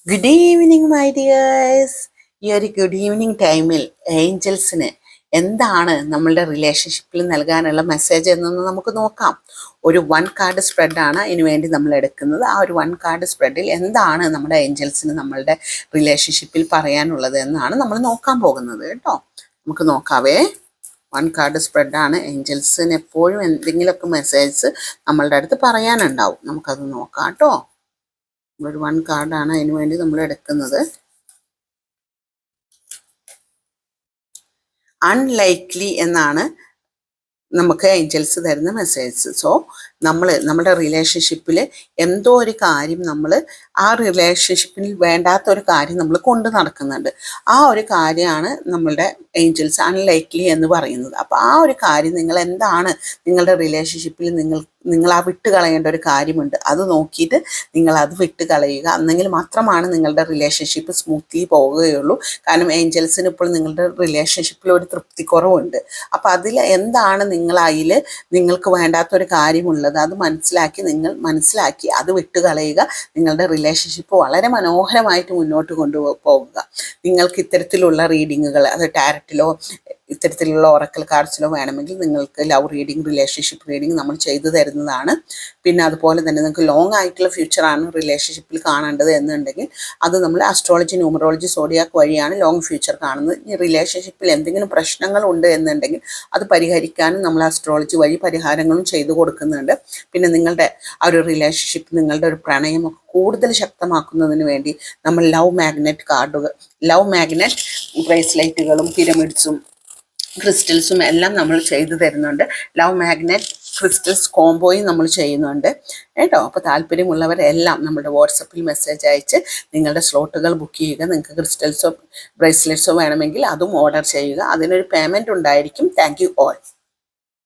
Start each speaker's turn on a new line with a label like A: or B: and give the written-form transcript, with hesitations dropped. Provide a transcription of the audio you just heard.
A: Good evening my dears. ഈ ഒരു good evening ടൈമിൽ ഏഞ്ചൽസിന് എന്താണ് നമ്മളുടെ റിലേഷൻഷിപ്പിൽ നൽകാനുള്ള മെസ്സേജ് എന്നൊന്ന് നമുക്ക് നോക്കാം. ഒരു 1 കാർഡ് സ്പ്രെഡാണ് ഇതിനു വേണ്ടി നമ്മൾ എടുക്കുന്നത്. ആ ഒരു 1 കാർഡ് സ്പ്രെഡിൽ എന്താണ് നമ്മുടെ ഏഞ്ചൽസിന് നമ്മളുടെ റിലേഷൻഷിപ്പിൽ പറയാനുള്ളത് എന്നാണ് നമ്മൾ നോക്കാൻ പോകുന്നത് കേട്ടോ. നമുക്ക് നോക്കാവേ. 1 കാർഡ് സ്പ്രെഡാണ്. ഏഞ്ചൽസിന് എപ്പോഴും എന്തെങ്കിലുമൊക്കെ മെസ്സേജ് നമ്മളുടെ അടുത്ത് പറയാനുണ്ടാവും. നമുക്കത് നോക്കാം കേട്ടോ. ഒരു 1 കാർഡാണ് അതിന് വേണ്ടി നമ്മൾ എടുക്കുന്നത്. അൺലൈക്ലി എന്നാണ് നമുക്ക് ഏഞ്ചൽസ് തരുന്ന മെസ്സേജ്. സോ നമ്മുടെ റിലേഷൻഷിപ്പിൽ എന്തോ ഒരു കാര്യം നമ്മൾ ആ റിലേഷൻഷിപ്പിൽ വേണ്ടാത്ത ഒരു കാര്യം നമ്മൾ കൊണ്ട് നടക്കുന്നുണ്ട്. ആ ഒരു കാര്യമാണ് നമ്മളുടെ ഏഞ്ചൽസ് അൺലൈക്ലി എന്ന് പറയുന്നത്. അപ്പോൾ ആ ഒരു കാര്യം നിങ്ങൾ എന്താണ് നിങ്ങളുടെ റിലേഷൻഷിപ്പിൽ നിങ്ങൾ ആ വിട്ട് കളയേണ്ട ഒരു കാര്യമുണ്ട്. അത് നോക്കിയിട്ട് നിങ്ങൾ അത് വിട്ട് കളയുക. എന്നെങ്കിൽ മാത്രമാണ് നിങ്ങളുടെ റിലേഷൻഷിപ്പ് സ്മൂത്ത്ലി പോവുകയുള്ളൂ. കാരണം ഏഞ്ചൽസിന് ഇപ്പോൾ നിങ്ങളുടെ റിലേഷൻഷിപ്പിൽ ഒരു തൃപ്തിക്കുറവുണ്ട്. അപ്പോൾ അതിൽ എന്താണ് അതിൽ നിങ്ങൾക്ക് വേണ്ടാത്തൊരു കാര്യമുള്ളത് അത് മനസ്സിലാക്കി അത് വിട്ടുകളയുക. നിങ്ങളുടെ റിലേഷൻഷിപ്പ് വളരെ മനോഹരമായിട്ട് മുന്നോട്ട് കൊണ്ടുപോകുക. നിങ്ങൾക്ക് ഇത്തരത്തിലുള്ള റീഡിങ്ങുകൾ, അത് ടാരറ്റിലോ ഇത്തരത്തിലുള്ള ഒറക്കൽ കാർഡ്സിലോ വേണമെങ്കിൽ നിങ്ങൾക്ക് ലവ് റീഡിങ്, റിലേഷൻഷിപ്പ് റീഡിങ് നമ്മൾ ചെയ്തു തരുന്നതാണ്. പിന്നെ അതുപോലെ തന്നെ നിങ്ങൾക്ക് ലോങ് ആയിട്ടുള്ള ഫ്യൂച്ചറാണ് റിലേഷൻഷിപ്പിൽ കാണേണ്ടത് എന്നുണ്ടെങ്കിൽ അത് നമ്മൾ അസ്ട്രോളജി, ന്യൂമറോളജി, സോഡിയാക്ക് വഴിയാണ് ലോങ് ഫ്യൂച്ചർ കാണുന്നത്. ഈ റിലേഷൻഷിപ്പിൽ എന്തെങ്കിലും പ്രശ്നങ്ങളുണ്ട് എന്നുണ്ടെങ്കിൽ അത് പരിഹരിക്കാനും നമ്മൾ അസ്ട്രോളജി വഴി പരിഹാരങ്ങളും ചെയ്തു കൊടുക്കുന്നുണ്ട്. പിന്നെ നിങ്ങളുടെ ആ ഒരു റിലേഷൻഷിപ്പ്, നിങ്ങളുടെ ഒരു പ്രണയമൊക്കെ കൂടുതൽ ശക്തമാക്കുന്നതിന് വേണ്ടി നമ്മൾ ലവ് മാഗ്നറ്റ് ബ്രേസ്ലെറ്റുകളും പിരമിഡ്സും ക്രിസ്റ്റൽസും എല്ലാം നമ്മൾ ചെയ്തു തരുന്നുണ്ട്. ലവ് മാഗ്നറ്റ് ക്രിസ്റ്റൽസ് കോംബോയും നമ്മൾ ചെയ്യുന്നുണ്ട് കേട്ടോ. അപ്പോൾ താല്പര്യമുള്ളവരെല്ലാം നമ്മുടെ വാട്സപ്പിൽ മെസ്സേജ് അയച്ച് നിങ്ങളുടെ സ്ലോട്ടുകൾ ബുക്ക് ചെയ്യുക. നിങ്ങൾക്ക് ക്രിസ്റ്റൽസോ ബ്രേസ്ലെറ്റ്സോ വേണമെങ്കിൽ അതും ഓർഡർ ചെയ്യുക. അതിനൊരു പേയ്മെൻറ്റ് ഉണ്ടായിരിക്കും. Thank you all.